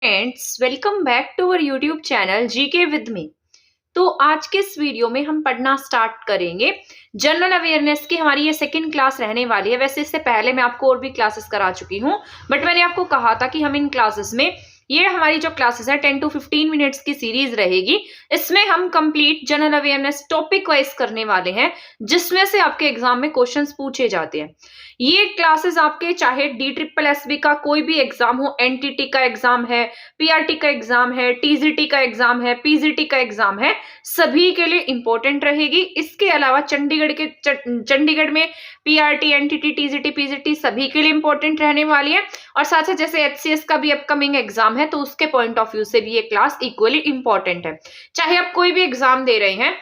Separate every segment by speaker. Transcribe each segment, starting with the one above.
Speaker 1: Friends, welcome back to our YouTube channel GK with me. तो आज के इस वीडियो में हम पढ़ना स्टार्ट करेंगे जनरल अवेयरनेस की। हमारी ये सेकंड क्लास रहने वाली है। वैसे इससे पहले मैं आपको और भी क्लासेस करा चुकी हूँ, बट मैंने आपको कहा था कि हम इन क्लासेस में, ये हमारी जो क्लासेस है 10 to 15 मिनट्स की सीरीज रहेगी। इसमें हम complete general awareness topic wise करने वाले हैं, जिसमें से आपके एग्जाम में क्वेश्चंस पूछे जाते हैं। ये क्लासेस आपके चाहे DSSB का कोई भी एग्जाम हो, NTT का एग्जाम है, PRT का एग्जाम है, TGT का एग्जाम है, PGT का एग्जाम है, सभी के लिए इंपॉर्टेंट रहेगी। इसके अलावा चंडीगढ़ में PRT, NTT, TGT, PGT सभी के लिए इंपॉर्टेंट रहने वाली है। और साथ साथ जैसे HCS का भी अपकमिंग एग्जाम है, तो उसके पॉइंट ऑफ व्यू से भी ये क्लास इक्वली इंपॉर्टेंट है। चाहे आप कोई भी एग्जाम दे रहे हैं,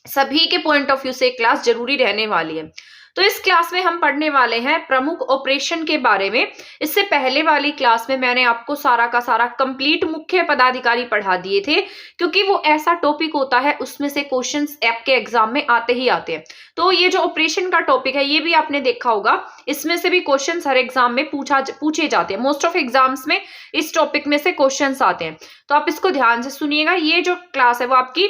Speaker 1: सभी के पॉइंट ऑफ व्यू से क्लास जरूरी रहने वाली है। तो इस क्लास में हम पढ़ने वाले हैं प्रमुख ऑपरेशन के बारे में। इससे पहले वाली क्लास में मैंने आपको सारा का सारा कंप्लीट मुख्य पदाधिकारी पढ़ा दिए थे, क्योंकि वो ऐसा टॉपिक होता है उसमें से क्वेश्चंस आपके एग्जाम में आते ही आते हैं। तो ये जो ऑपरेशन का टॉपिक है, ये भी आपने देखा होगा, इसमें से भी क्वेश्चंस हर एग्जाम में पूछे जाते हैं। मोस्ट ऑफ एग्जाम्स में इस टॉपिक में से क्वेश्चंस आते हैं, तो आप इसको ध्यान से सुनिएगा। ये जो क्लास है वो आपकी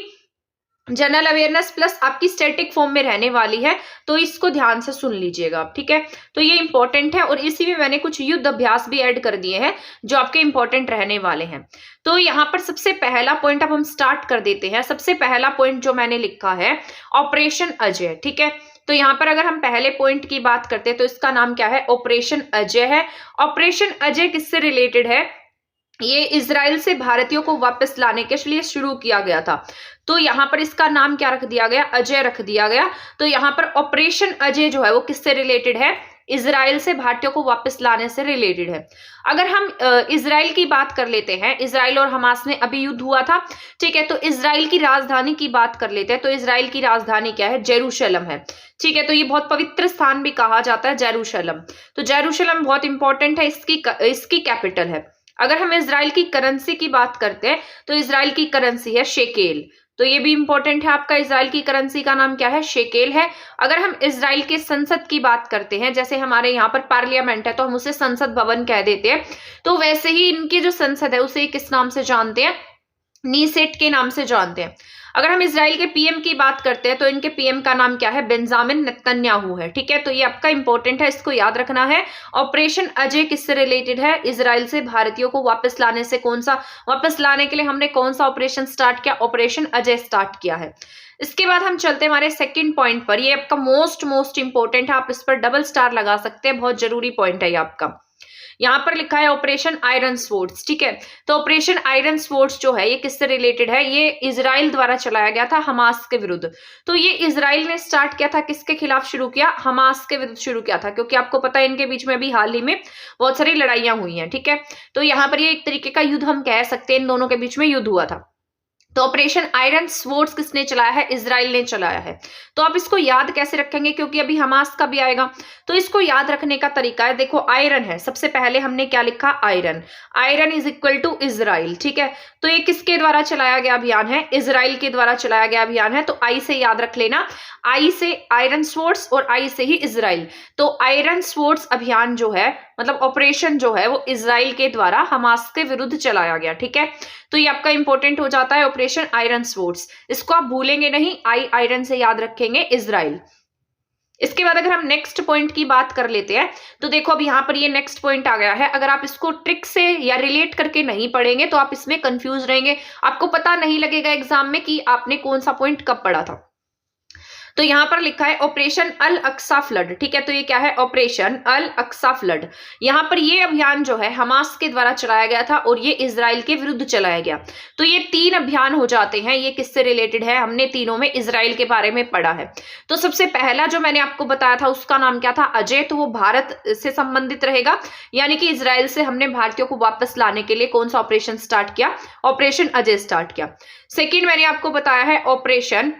Speaker 1: जनरल अवेयरनेस प्लस आपकी स्टैटिक फॉर्म में रहने वाली है, तो इसको ध्यान से सुन लीजिएगा आप, ठीक है। तो ये इंपॉर्टेंट है, और इसी में मैंने कुछ युद्ध अभ्यास भी ऐड कर दिए हैं जो आपके इंपॉर्टेंट रहने वाले हैं। तो यहाँ पर सबसे पहला पॉइंट अब हम स्टार्ट कर देते हैं। सबसे पहला पॉइंट जो मैंने लिखा है, ऑपरेशन अजय, ठीक है। तो यहाँ पर अगर हम पहले पॉइंट की बात करते हैं, तो इसका नाम क्या है, ऑपरेशन अजय है। ऑपरेशन अजय किससे रिलेटेड है? ये इजराइल से भारतीयों को वापस लाने के लिए शुरू किया गया था। तो यहाँ पर इसका नाम क्या रख दिया गया, अजय रख दिया गया। तो यहाँ पर ऑपरेशन अजय जो है वो किससे रिलेटेड है? इजराइल से भारतीयों को वापस लाने से रिलेटेड है। अगर हम इजराइल की बात कर लेते हैं, इजराइल और हमास में अभी युद्ध हुआ था, ठीक है। तो इजराइल की राजधानी की बात कर लेते हैं, तो इजराइल की राजधानी क्या है? जेरूशलम है, ठीक है। तो ये बहुत पवित्र स्थान भी कहा जाता है जेरूशलम। तो जेरूशलम बहुत इंपॉर्टेंट है, इसकी कैपिटल है। अगर हम इजराइल की करेंसी की बात करते हैं, तो इजराइल की करेंसी है शेकेल। तो ये भी इंपॉर्टेंट है आपका, इजराइल की करेंसी का नाम क्या है? शेकेल है। अगर हम इजराइल के संसद की बात करते हैं, जैसे हमारे यहाँ पर पार्लियामेंट है तो हम उसे संसद भवन कह देते हैं, तो वैसे ही इनकी जो संसद है उसे किस नाम से जानते हैं? नीसेट के नाम से जानते हैं। अगर हम इजराइल के पीएम की बात करते हैं, तो इनके पीएम का नाम क्या है? बेंजामिन नेतन्याहू है, ठीक है। तो ये आपका इंपॉर्टेंट है, इसको याद रखना है। ऑपरेशन अजय किससे रिलेटेड है? इजराइल से भारतीयों को वापस लाने से वापस लाने के लिए हमने कौन सा ऑपरेशन स्टार्ट किया? ऑपरेशन अजय स्टार्ट किया है। इसके बाद हम चलते हैं हमारे सेकंड पॉइंट पर। ये आपका मोस्ट इंपॉर्टेंट है, आप इस पर डबल स्टार लगा सकते हैं, बहुत जरूरी पॉइंट है ये आपका। यहाँ पर लिखा है ऑपरेशन आयरन स्वॉर्ड्स, ठीक है। तो ऑपरेशन आयरन स्वॉर्ड्स जो है ये किससे रिलेटेड है? ये इजराइल द्वारा चलाया गया था हमास के विरुद्ध। तो ये इजराइल ने स्टार्ट किया था, किसके खिलाफ शुरू किया? हमास के विरुद्ध शुरू किया था, क्योंकि आपको पता है इनके बीच में भी हाल ही में बहुत सारी लड़ाइयां हुई हैं, ठीक है। तो यहाँ पर ये एक तरीके का युद्ध हम कह सकते हैं, इन दोनों के बीच में युद्ध हुआ था। तो ऑपरेशन आयरन स्वॉर्ड्स किसने चलाया है? इजराइल ने चलाया है। तो आप इसको याद कैसे रखेंगे, क्योंकि अभी हमास का भी आएगा। तो इसको याद रखने का तरीका है, देखो आयरन है, सबसे पहले हमने क्या लिखा? Iron. Iron is equal to Israel, ठीक है। तो ये किसके द्वारा चलाया गया अभियान है? इजराइल के द्वारा चलाया गया अभियान है। तो आई से याद रख लेना, आई से आयरन स्वॉर्ड्स और आई से ही इजराइल। तो आयरन स्वॉर्ड्स अभियान जो है, मतलब ऑपरेशन जो है, वो इजराइल के द्वारा हमास के विरुद्ध चलाया गया, ठीक है। तो ये आपका इंपॉर्टेंट हो जाता है ऑपरेशन आयरन स्वॉर्ड्स। इसको आप भूलेंगे नहीं, आयरन से याद रखेंगे इजराइल। इसके बाद अगर हम नेक्स्ट पॉइंट की बात कर लेते हैं, तो देखो अब यहाँ पर ये नेक्स्ट पॉइंट आ गया है। अगर आप इसको ट्रिक से या रिलेट करके नहीं पढ़ेंगे तो आप इसमें कंफ्यूज रहेंगे, आपको पता नहीं लगेगा एग्जाम में कि आपने कौन सा पॉइंट कब पढ़ा था। तो यहाँ पर लिखा है ऑपरेशन अल अक्सा फ्लड, ठीक है। तो ये क्या है? Operation Al Aqsa flood. यहाँ पर ये अभियान जो है हमास के द्वारा चलाया गया था, और ये इजराइल के विरुद्ध चलाया गया। तो ये 3 अभियान हो जाते हैं। ये किससे रिलेटेड है? हमने तीनों में इजराइल के बारे में पढ़ा है। तो सबसे पहला जो मैंने आपको बताया था उसका नाम क्या था? अजय। तो वो भारत से संबंधित रहेगा, यानी कि इजराइल से हमने भारतीयों को वापस लाने के लिए कौन सा ऑपरेशन स्टार्ट किया? ऑपरेशन अजय स्टार्ट किया। सेकेंड मैंने आपको बताया है ऑपरेशन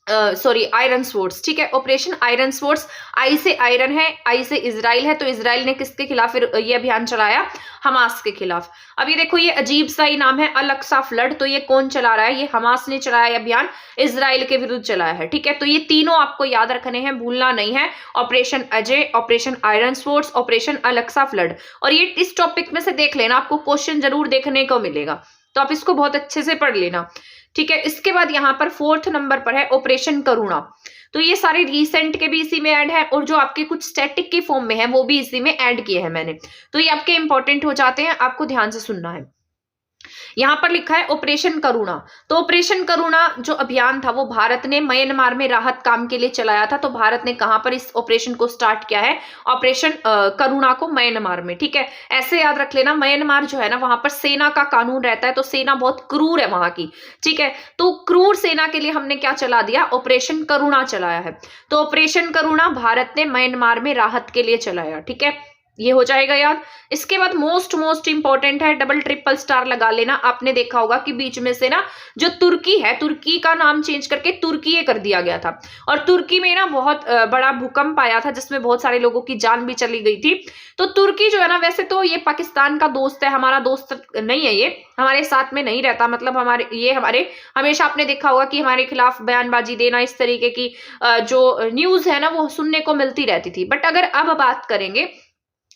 Speaker 1: सॉरी आयरन स्वॉर्ड्स, ठीक है, ऑपरेशन आयरन स्वॉर्ड्स। आई से आयरन है, आई से इजराइल है, तो इजराइल ने किसके खिलाफ फिर ये अभियान चलाया? हमास के खिलाफ। अब ये देखो, ये अजीब सा ही नाम है, अल अक्सा फ्लड, तो ये कौन चला रहा है? ये हमास ने चलाया अभियान, इजराइल के विरुद्ध चलाया है, ठीक है। तो ये तीनों आपको याद रखने हैं, भूलना नहीं है, operation Ajay, operation iron swords, operation Al Aqsa flood. और ये इस टॉपिक में से देख लेना, आपको क्वेश्चन जरूर देखने को मिलेगा, तो आप इसको बहुत अच्छे से पढ़ लेना, ठीक है। इसके बाद यहाँ पर 4th नंबर पर है ऑपरेशन करुणा। तो ये सारे रिसेंट के भी इसी में ऐड है, और जो आपके कुछ स्टैटिक के फॉर्म में है वो भी इसी में ऐड किए हैं मैंने, तो ये आपके इंपॉर्टेंट हो जाते हैं, आपको ध्यान से सुनना है। यहाँ पर लिखा है ऑपरेशन करुणा। तो ऑपरेशन करुणा जो अभियान था वो भारत ने म्यांमार में राहत काम के लिए चलाया था। तो भारत ने कहां पर इस ऑपरेशन को स्टार्ट किया है? ऑपरेशन करुणा को म्यांमार में, ठीक है। ऐसे याद रख लेना, म्यांमार जो है ना, वहां पर सेना का कानून रहता है, तो सेना बहुत क्रूर है वहां की, ठीक है। तो क्रूर सेना के लिए हमने क्या चला दिया? ऑपरेशन करुणा चलाया है। तो ऑपरेशन करुणा भारत ने म्यांमार में राहत के लिए चलाया, ठीक है, ये हो जाएगा याद। इसके बाद मोस्ट इंपॉर्टेंट है, डबल ट्रिपल स्टार लगा लेना। आपने देखा होगा कि बीच में से ना जो तुर्की है, तुर्की का नाम चेंज करके तुर्की कर दिया गया था, और तुर्की में ना बहुत बड़ा भूकंप आया था जिसमें बहुत सारे लोगों की जान भी चली गई थी। तो तुर्की जो है ना, वैसे तो ये पाकिस्तान का दोस्त है, हमारा दोस्त नहीं है, ये हमारे साथ में नहीं रहता, मतलब हमारे हमेशा आपने देखा होगा कि हमारे खिलाफ बयानबाजी देना, इस तरीके की जो न्यूज है ना वो सुनने को मिलती रहती थी। बट अगर अब बात करेंगे,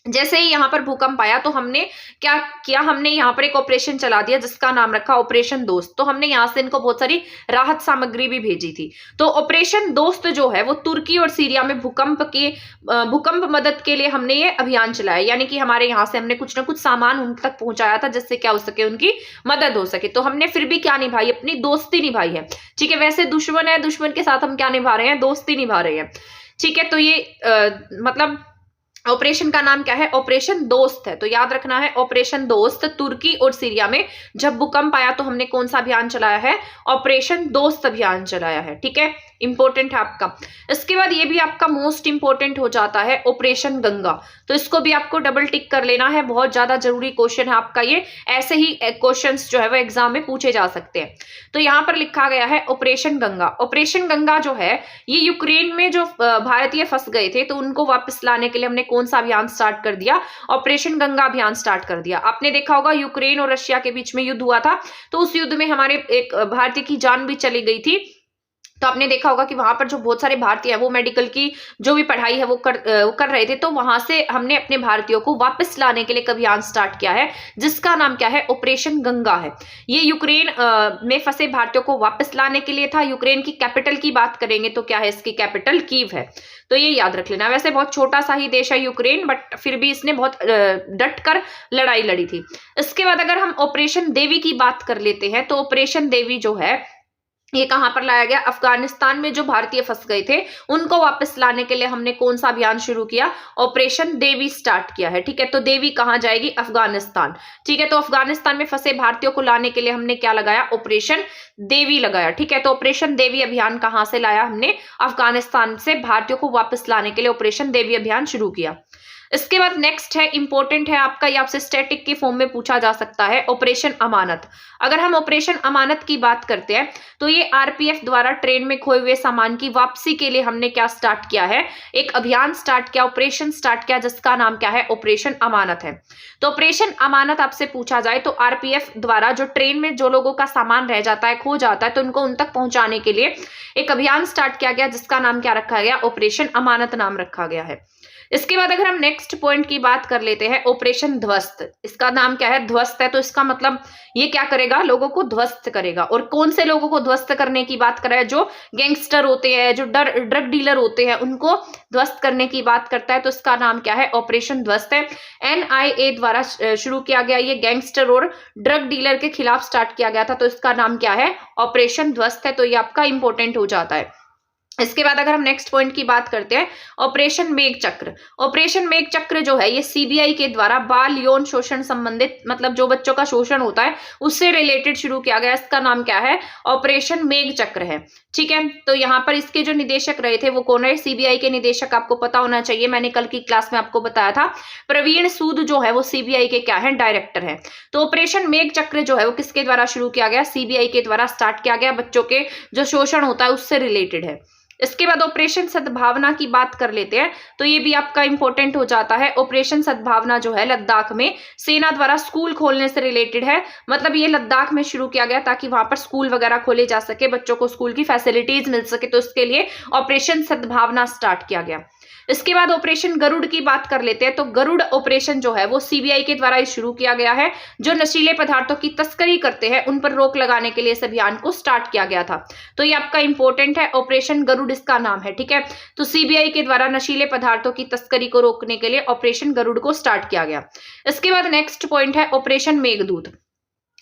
Speaker 1: जैसे ही यहाँ पर भूकंप आया तो हमने क्या किया? हमने यहाँ पर एक ऑपरेशन चला दिया जिसका नाम रखा ऑपरेशन दोस्त। तो हमने यहाँ से इनको बहुत सारी राहत सामग्री भी भेजी थी। तो ऑपरेशन दोस्त जो है वो तुर्की और सीरिया में भूकंप मदद के लिए हमने ये अभियान चलाया, यानी कि हमारे यहाँ से हमने कुछ ना कुछ सामान उन तक पहुंचाया था जिससे क्या हो सके, उनकी मदद हो सके। तो हमने फिर भी क्या निभाई? अपनी दोस्ती निभाई है, ठीक है। वैसे दुश्मन है, दुश्मन के साथ हम क्या निभा रहे हैं? दोस्ती निभा रहे हैं, ठीक है। तो ये मतलब ऑपरेशन का नाम क्या है? ऑपरेशन दोस्त है। तो याद रखना है, ऑपरेशन दोस्त। तुर्की और सीरिया में जब भूकंप आया तो हमने कौन सा अभियान चलाया है? ऑपरेशन दोस्त अभियान चलाया है, ठीक है, इंपॉर्टेंट है आपका। इसके बाद ये भी आपका मोस्ट इंपॉर्टेंट हो जाता है ऑपरेशन गंगा। तो इसको भी आपको डबल टिक कर लेना है, बहुत ज्यादा जरूरी क्वेश्चन है आपका ये। ऐसे ही क्वेश्चंस जो है वो एग्जाम में पूछे जा सकते हैं। तो यहाँ पर लिखा गया है ऑपरेशन गंगा। ऑपरेशन गंगा जो है ये यूक्रेन में जो भारतीय फंस गए थे तो उनको वापस लाने के लिए हमने कौन सा अभियान स्टार्ट कर दिया? ऑपरेशन गंगा अभियान स्टार्ट कर दिया। आपने देखा होगा यूक्रेन और रशिया के बीच में युद्ध हुआ था, तो उस युद्ध में हमारे एक भारतीय की जान भी चली गई थी। तो आपने देखा होगा कि वहां पर जो बहुत सारे भारतीय हैं वो मेडिकल की जो भी पढ़ाई है वो कर रहे थे। तो वहां से हमने अपने भारतीयों को वापस लाने के लिए एक अभियान स्टार्ट किया है जिसका नाम क्या है? ऑपरेशन गंगा है। ये यूक्रेन में फंसे भारतीयों को वापस लाने के लिए था। यूक्रेन की कैपिटल की बात करेंगे तो क्या है? इसकी कैपिटल कीव है। तो ये याद रख लेना। वैसे बहुत छोटा सा ही देश है यूक्रेन, बट फिर भी इसने बहुत डट कर लड़ाई लड़ी थी। इसके बाद अगर हम ऑपरेशन देवी की बात कर लेते हैं तो ऑपरेशन देवी जो है ये कहां पर लाया गया? अफगानिस्तान में जो भारतीय फंस गए थे उनको वापस लाने के लिए हमने कौन सा अभियान शुरू किया? ऑपरेशन देवी स्टार्ट किया है, ठीक है। तो देवी कहां जाएगी? अफगानिस्तान, ठीक है। तो अफगानिस्तान में फंसे भारतीयों को लाने के लिए हमने क्या लगाया? ऑपरेशन देवी लगाया, ठीक है। तो ऑपरेशन देवी अभियान कहां से लाया हमने? अफगानिस्तान से भारतीयों को वापस लाने के लिए ऑपरेशन देवी अभियान शुरू किया। इसके बाद नेक्स्ट है, इंपॉर्टेंट है आपका, ये आपसे स्टैटिक के फॉर्म में पूछा जा सकता है, ऑपरेशन अमानत। अगर हम ऑपरेशन अमानत की बात करते हैं तो ये आरपीएफ द्वारा ट्रेन में खोए हुए सामान की वापसी के लिए हमने क्या स्टार्ट किया है? एक अभियान स्टार्ट किया, ऑपरेशन स्टार्ट किया जिसका नाम क्या है? ऑपरेशन अमानत है। तो ऑपरेशन अमानत आपसे पूछा जाए तो आरपीएफ द्वारा जो ट्रेन में जो लोगों का सामान रह जाता है, खो जाता है, तो उनको उन तक पहुंचाने के लिए एक अभियान स्टार्ट किया गया जिसका नाम क्या रखा गया? ऑपरेशन अमानत नाम रखा गया है। इसके बाद अगर हम नेक्स्ट पॉइंट की बात कर लेते हैं, ऑपरेशन ध्वस्त। इसका नाम क्या है? ध्वस्त है। तो इसका मतलब ये क्या करेगा? लोगों को ध्वस्त करेगा। और कौन से लोगों को ध्वस्त करने की बात कर रहा है? जो गैंगस्टर होते हैं, जो ड्रग डीलर होते हैं, उनको ध्वस्त करने की बात करता है। तो इसका नाम क्या है? ऑपरेशन ध्वस्त है। एनआईए द्वारा शुरू किया गया, ये गैंगस्टर और ड्रग डीलर के खिलाफ स्टार्ट किया गया था। तो इसका नाम क्या है? ऑपरेशन ध्वस्त है। तो ये आपका इंपॉर्टेंट हो जाता है। इसके बाद अगर हम नेक्स्ट पॉइंट की बात करते हैं, ऑपरेशन मेघ चक्र। ऑपरेशन मेघ चक्र जो है ये सीबीआई के द्वारा बाल यौन शोषण संबंधित, मतलब जो बच्चों का शोषण होता है उससे रिलेटेड शुरू किया गया। इसका नाम क्या है? ऑपरेशन मेघ चक्र है। ठीक है, तो यहाँ पर इसके जो निदेशक रहे थे वो कौन है? सीबीआई के निदेशक आपको पता होना चाहिए, मैंने कल की क्लास में आपको बताया था। प्रवीण सूद जो है वो सीबीआई के क्या है? डायरेक्टर है। तो ऑपरेशन मेघ चक्र जो है वो किसके द्वारा शुरू किया गया? सीबीआई के द्वारा स्टार्ट किया गया, बच्चों के जो शोषण होता है उससे रिलेटेड है। इसके बाद ऑपरेशन सद्भावना की बात कर लेते हैं, तो ये भी आपका इंपॉर्टेंट हो जाता है। ऑपरेशन सद्भावना जो है लद्दाख में सेना द्वारा स्कूल खोलने से रिलेटेड है। मतलब ये लद्दाख में शुरू किया गया ताकि वहां पर स्कूल वगैरह खोले जा सके, बच्चों को स्कूल की फैसिलिटीज मिल सके, तो इसके लिए ऑपरेशन सद्भावना स्टार्ट किया गया। इसके बाद ऑपरेशन गरुड़ की बात कर लेते हैं, तो गरुड़ ऑपरेशन जो है वो सीबीआई के द्वारा शुरू किया गया है। जो नशीले पदार्थों की तस्करी करते हैं उन पर रोक लगाने के लिए इस अभियान को स्टार्ट किया गया था। तो ये आपका इंपॉर्टेंट है, ऑपरेशन गरुड़ इसका नाम है। ठीक है, तो सीबीआई के द्वारा नशीले पदार्थों की तस्करी को रोकने के लिए ऑपरेशन गरुड़ को स्टार्ट किया गया। इसके बाद नेक्स्ट पॉइंट है ऑपरेशन मेघदूत।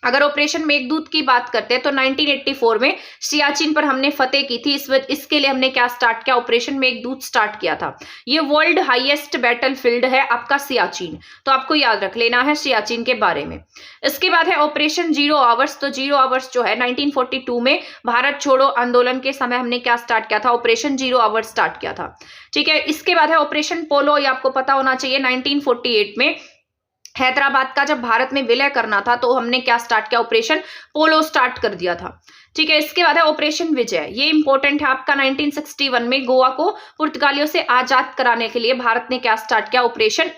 Speaker 1: अगर ऑपरेशन मेघदूत की बात करते हैं तो 1984 में सियाचिन पर हमने फतेह की थी। इसके लिए हमने क्या स्टार्ट किया? ऑपरेशन मेघदूत स्टार्ट किया था। ये वर्ल्ड हाईएस्ट बैटलफील्ड है आपका सियाचिन, तो आपको याद रख लेना है सियाचिन के बारे में। इसके बाद है ऑपरेशन जीरो आवर्स। तो जीरो आवर्स जो है 1942 में भारत छोड़ो आंदोलन के समय हमने क्या स्टार्ट किया था? ऑपरेशन जीरो आवर्स स्टार्ट किया था। ठीक है, इसके बाद है ऑपरेशन पोलो। ये आपको पता होना चाहिए, 1948 में हैदराबाद का जब भारत में विलय करना था तो हमने क्या स्टार्ट किया? ऑपरेशन पोलो स्टार्ट कर दिया था। ठीक है, इसके बाद है ऑपरेशन विजय। ये इंपॉर्टेंट है आपका, 1961 में गोवा को पुर्तगालियों से आजाद कराने के लिए भारत ने क्या स्टार्ट किया? ऑपरेशन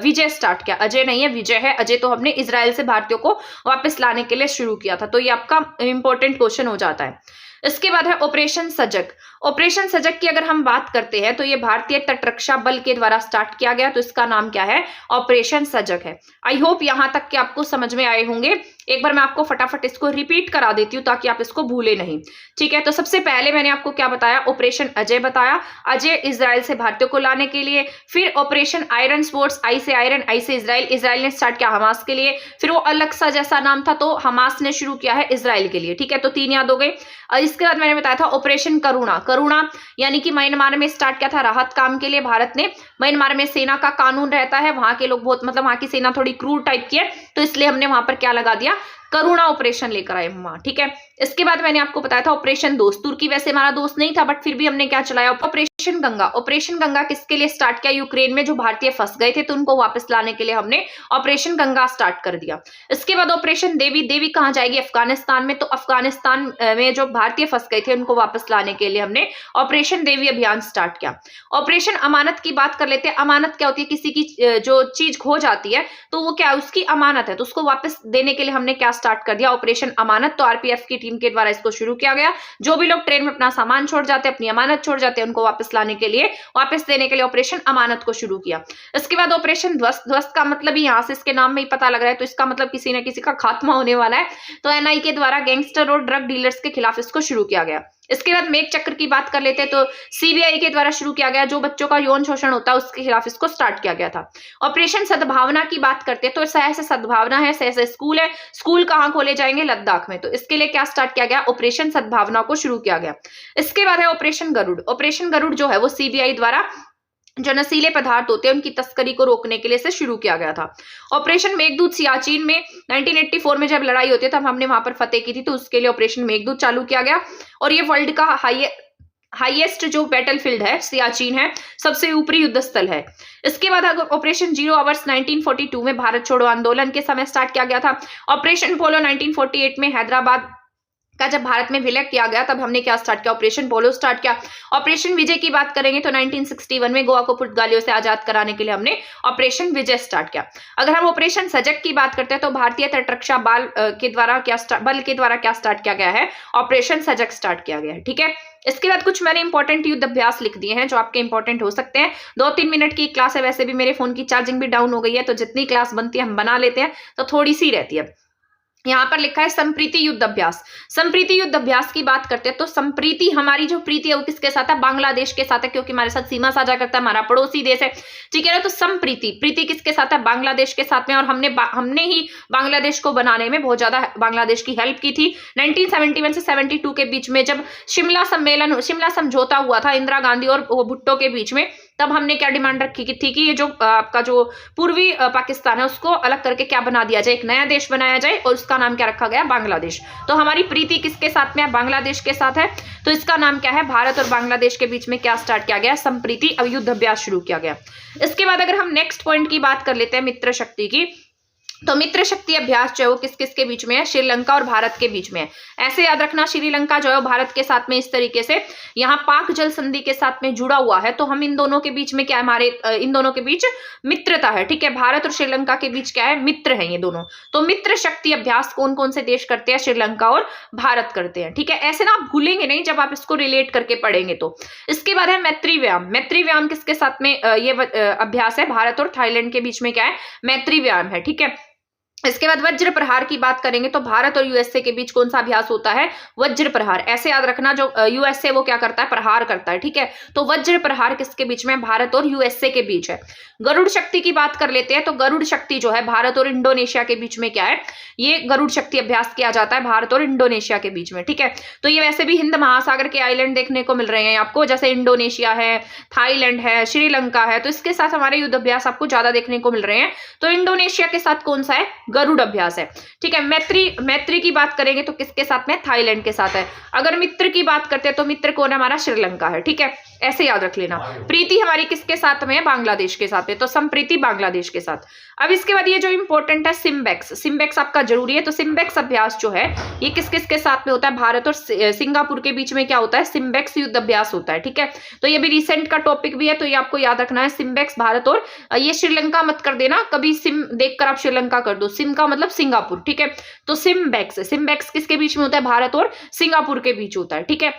Speaker 1: विजय स्टार्ट किया। अजय नहीं है, विजय है। अजय तो हमने इजराइल से भारतीयों को वापस लाने के लिए शुरू किया था। तो ये आपका इंपॉर्टेंट क्वेश्चन हो जाता है। इसके बाद है ऑपरेशन सजग। ऑपरेशन सजग की अगर हम बात करते हैं तो ये भारतीय तटरक्षा बल के द्वारा स्टार्ट किया गया, तो इसका नाम क्या है? ऑपरेशन सजग है। आई होप यहां तक कि आपको समझ में आए होंगे। एक बार मैं आपको फटाफट इसको रिपीट करा देती हूँ ताकि आप इसको भूले नहीं। ठीक है, तो सबसे पहले मैंने आपको क्या बताया? ऑपरेशन अजय बताया, अजय इजराइल से भारतीयों को लाने के लिए। फिर ऑपरेशन आयरन स्पोर्ट्स, आई से आयरन, आई से इजराइल, इजराइल ने स्टार्ट किया हमास के लिए। फिर वो अलग सा जैसा नाम था तो हमास ने शुरू किया है इजराइल के लिए। ठीक है, तो 3 याद हो गए। इसके बाद मैंने बताया था ऑपरेशन करुणा। करुणा यानी कि म्यांमार में स्टार्ट किया था राहत काम के लिए भारत ने। म्यांमार में सेना का कानून रहता है, वहां के लोग बहुत, मतलब वहां की सेना थोड़ी क्रूर टाइप की है, तो इसलिए हमने वहां पर क्या लगा दिया? करुणा ऑपरेशन लेकर आए वहां। ठीक है, इसके बाद मैंने आपको बताया था ऑपरेशन दोस्त। तुर्की वैसे हमारा दोस्त नहीं था बट फिर भी हमने क्या चलाया? ऑपरेशन गंगा। ऑपरेशन गंगा किसके लिए स्टार्ट किया? यूक्रेन में जो भारतीय फंस गए थे तो उनको वापस लाने के लिए हमने ऑपरेशन गंगा स्टार्ट कर दिया। इसके बाद ऑपरेशन देवी। देवी कहाँ जाएगी? अफगानिस्तान में। तो अफगानिस्तान में जो भारतीय फंस गए थे उनको वापस लाने के लिए हमने ऑपरेशन देवी अभियान स्टार्ट किया। ऑपरेशन अमानत की बात कर लेते हैं। अमानत क्या होती है? किसी की जो चीज खो जाती है तो वो क्या, उसकी अमानत है, तो उसको वापस देने के लिए हमने क्या स्टार्ट कर दिया? ऑपरेशन अमानत। तो आरपीएफ की टीम के द्वारा इसको शुरू किया गया। जो भी लोग ट्रेन में अपना सामान छोड़ जाते हैं, अपनी अमानत छोड़ जाते हैं, उनको वापस लाने के लिए, वापस देने के लिए ऑपरेशन अमानत को शुरू किया। इसके बाद ऑपरेशन ध्वस्त। ध्वस्त का मतलब ही यहाँ से इसके नाम में ही पता लग रहा है, तो इसका मतलब किसी न किसी का खात्मा होने वाला है। तो एनआई के द्वारा गैंगस्टर और ड्रग डीलर्स के खिलाफ इसको शुरू किया गया। इसके बाद मेघ चक्र की बात कर लेते हैं, तो सीबीआई के द्वारा शुरू किया गया। जो बच्चों का यौन शोषण होता है उसके खिलाफ इसको स्टार्ट किया गया था। ऑपरेशन सद्भावना की बात करते हैं, तो सहस सद्भावना है, सहस स्कूल है। स्कूल कहाँ खोले जाएंगे? लद्दाख में। तो इसके लिए क्या स्टार्ट किया गया? ऑपरेशन सद्भावना को शुरू किया गया। इसके बाद है ऑपरेशन गरुड़। ऑपरेशन गरुड़ जो है वो सीबीआई द्वारा जो नशीले पदार्थ होते हैं उनकी तस्करी को रोकने के लिए से शुरू किया गया था। ऑपरेशन मेघदूत सियाचिन में 1984 में जब लड़ाई होती है तब हमने वहां पर फतेह की थी, तो उसके लिए ऑपरेशन मेघदूत चालू किया गया। और ये वर्ल्ड का हाईएस्ट जो बैटलफील्ड है सियाचिन है, सबसे ऊपरी युद्ध स्थल है। इसके बाद अगर ऑपरेशन जीरो आवर्स 1942 में भारत छोड़ो आंदोलन के समय स्टार्ट किया गया था। ऑपरेशन पोलो 1948 में हैदराबाद का जब भारत में विलय किया गया तब हमने क्या स्टार्ट किया? ऑपरेशन पोलो स्टार्ट किया। ऑपरेशन विजय की बात करेंगे तो 1961 में गोवा को पुर्तगालियों से आजाद कराने के लिए हमने ऑपरेशन विजय स्टार्ट किया। अगर हम ऑपरेशन सजग की बात करते हैं तो भारतीय तटरक्षा बल के द्वारा क्या स्टार्ट किया गया है? ऑपरेशन सजग स्टार्ट किया गया है। ठीक है, इसके बाद कुछ मैंने इंपॉर्टेंट युद्ध अभ्यास लिख दिए हैं जो आपके इंपॉर्टेंट हो सकते हैं। 2-3 मिनट की क्लास है, वैसे भी मेरे फोन की चार्जिंग भी डाउन हो गई है, तो जितनी क्लास बनती है हम बना लेते हैं, तो थोड़ी सी रहती है। यहाँ पर लिखा है संप्रीति युद्ध अभ्यास। संप्रीति युद्ध अभ्यास की बात करते हैं तो संप्रीति, हमारी जो प्रीति है वो किसके साथ है? बांग्लादेश के साथ है, क्योंकि हमारे साथ सीमा साझा करता है, हमारा पड़ोसी देश है, ठीक है ना। तो संप्रीति, प्रीति किसके साथ है? बांग्लादेश के साथ में। और हमने ही बांग्लादेश को बनाने में बहुत ज्यादा बांग्लादेश की हेल्प की थी। 1971 से 72 के बीच में जब शिमला समझौता हुआ था इंदिरा गांधी और भुट्टो के बीच में, तब हमने क्या डिमांड रखी थी कि ये जो आपका जो पूर्वी पाकिस्तान है उसको अलग करके क्या बना दिया जाए, एक नया देश बनाया जाए, और उसका नाम क्या रखा गया? बांग्लादेश। तो हमारी प्रीति किसके साथ में है? बांग्लादेश के साथ है। तो इसका नाम क्या है? भारत और बांग्लादेश के बीच में क्या स्टार्ट किया गया? संप्रीति युद्ध अभ्यास शुरू किया गया। इसके बाद अगर हम नेक्स्ट पॉइंट की बात कर लेते हैं मित्र शक्ति की, तो मित्र शक्ति अभ्यास जो है वो किस किस के बीच में है? श्रीलंका और भारत के बीच में है। ऐसे याद रखना, श्रीलंका जो है भारत के साथ में इस तरीके से यहाँ पाक जल संधि के साथ में जुड़ा हुआ है, तो हम इन दोनों के बीच में क्या है? हमारे इन दोनों के बीच मित्रता है, ठीक है। भारत और श्रीलंका के बीच क्या है? मित्र हैं ये दोनों। तो मित्र शक्ति अभ्यास कौन कौन से देश करते हैं? श्रीलंका और भारत करते हैं, ठीक है। ऐसे ना आप भूलेंगे नहीं जब आप इसको रिलेट करके पढ़ेंगे तो। इसके बाद है मैत्री व्यायाम। मैत्री व्यायाम किसके साथ में ये अभ्यास है? भारत और थाईलैंड के बीच में क्या है? मैत्री व्यायाम है, ठीक है। इसके बाद वज्र प्रहार की बात करेंगे तो भारत और यूएसए के बीच कौन सा अभ्यास होता है? वज्र प्रहार। ऐसे याद रखना, जो यूएसए वो क्या करता है? प्रहार करता है, ठीक है। तो वज्र प्रहार किसके बीच में? भारत और यूएसए के बीच है। गरुड़ शक्ति की बात कर लेते हैं तो गरुड़ शक्ति जो है भारत और इंडोनेशिया के बीच में क्या है? ये गरुड़ शक्ति अभ्यास किया जाता है भारत और इंडोनेशिया के बीच में, ठीक है। तो ये वैसे भी हिंद महासागर के आइलैंड देखने को मिल रहे हैं आपको, जैसे इंडोनेशिया है, थाईलैंड है, श्रीलंका है, तो इसके साथ हमारे युद्ध अभ्यास आपको ज्यादा देखने को मिल रहे हैं। तो इंडोनेशिया के साथ कौन सा है? गरुड़ अभ्यास है, ठीक है। मैत्री की बात करेंगे तो किसके साथ में? थाईलैंड के साथ है। अगर मित्र की बात करते हैं तो मित्र कौन है? हमारा श्रीलंका है, ठीक है। ऐसे याद रख लेना। प्रीति हमारी किसके साथ में है? बांग्लादेश के साथ है, तो संप्रीति बांग्लादेश के साथ। अब इसके बाद ये जो इंपॉर्टेंट है सिम्बेक्स, सिम्बेक्स आपका जरूरी है। तो सिम्बेक्स अभ्यास जो है ये किस किस के साथ में होता है? भारत और सिंगापुर के बीच में क्या होता है? सिम्बेक्स युद्ध अभ्यास होता है, ठीक है। तो ये भी रिसेंट का टॉपिक भी है, तो ये आपको याद रखना है। सिम्बेक्स भारत और ये श्रीलंका मत कर देना कभी, सिम देखकर आप श्रीलंका कर दो, सिम का मतलब सिंगापुर, ठीक है। तो सिम्बेक्स किसके बीच में होता है? भारत और सिंगापुर के बीच होता है, ठीक है।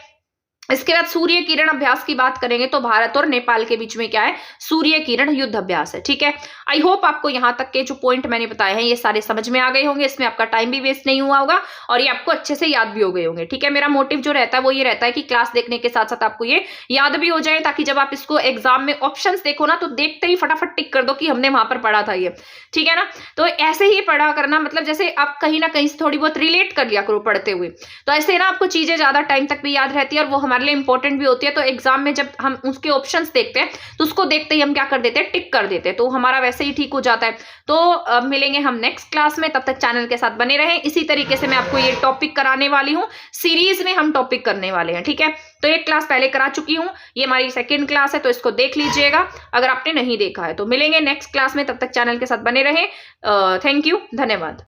Speaker 1: इसके बाद सूर्य किरण अभ्यास की बात करेंगे तो भारत और नेपाल के बीच में क्या है? सूर्य किरण युद्ध अभ्यास है, ठीक है। आई होप आपको यहाँ तक के जो पॉइंट मैंने बताए हैं ये सारे समझ में आ गए होंगे, इसमें आपका टाइम भी वेस्ट नहीं हुआ होगा और ये आपको अच्छे से याद भी हो गए होंगे, ठीक है। मेरा मोटिव जो रहता है वो ये रहता है कि क्लास देखने के साथ साथ आपको ये याद भी हो जाए, ताकि जब आप इसको एग्जाम में ऑप्शन देखो ना तो देखते ही फटाफट टिक कर दो कि हमने वहां पर पढ़ा था ये, ठीक है ना। तो ऐसे ही पढ़ा करना, मतलब जैसे आप कहीं ना कहीं से थोड़ी बहुत रिलेट कर लिया करो पढ़ते हुए, तो ऐसे ना आपको चीजें ज्यादा टाइम तक भी याद रहती है और वो हमारे लिए इंपॉर्टेंट भी होती है। तो एग्जाम में जब हम उसके ऑप्शंस देखते हैं तो उसको देखते ही हम क्या कर देते हैं? टिक कर देते हैं, तो हमारा वैसे ही ठीक हो जाता है। तो मिलेंगे हम नेक्स्ट क्लास में, तब तक चैनल के साथ बने रहें। इसी तरीके से मैं आपको ये टॉपिक कराने वाली हूँ, सीरीज में हम टॉपिक करने वाले हैं, ठीक है। तो एक क्लास पहले करा चुकी हूँ, ये हमारी सेकेंड क्लास है, तो इसको देख लीजिएगा अगर आपने नहीं देखा है। तो मिलेंगे नेक्स्ट क्लास में, तब तक चैनल के साथ बने रहें। थैंक यू, धन्यवाद।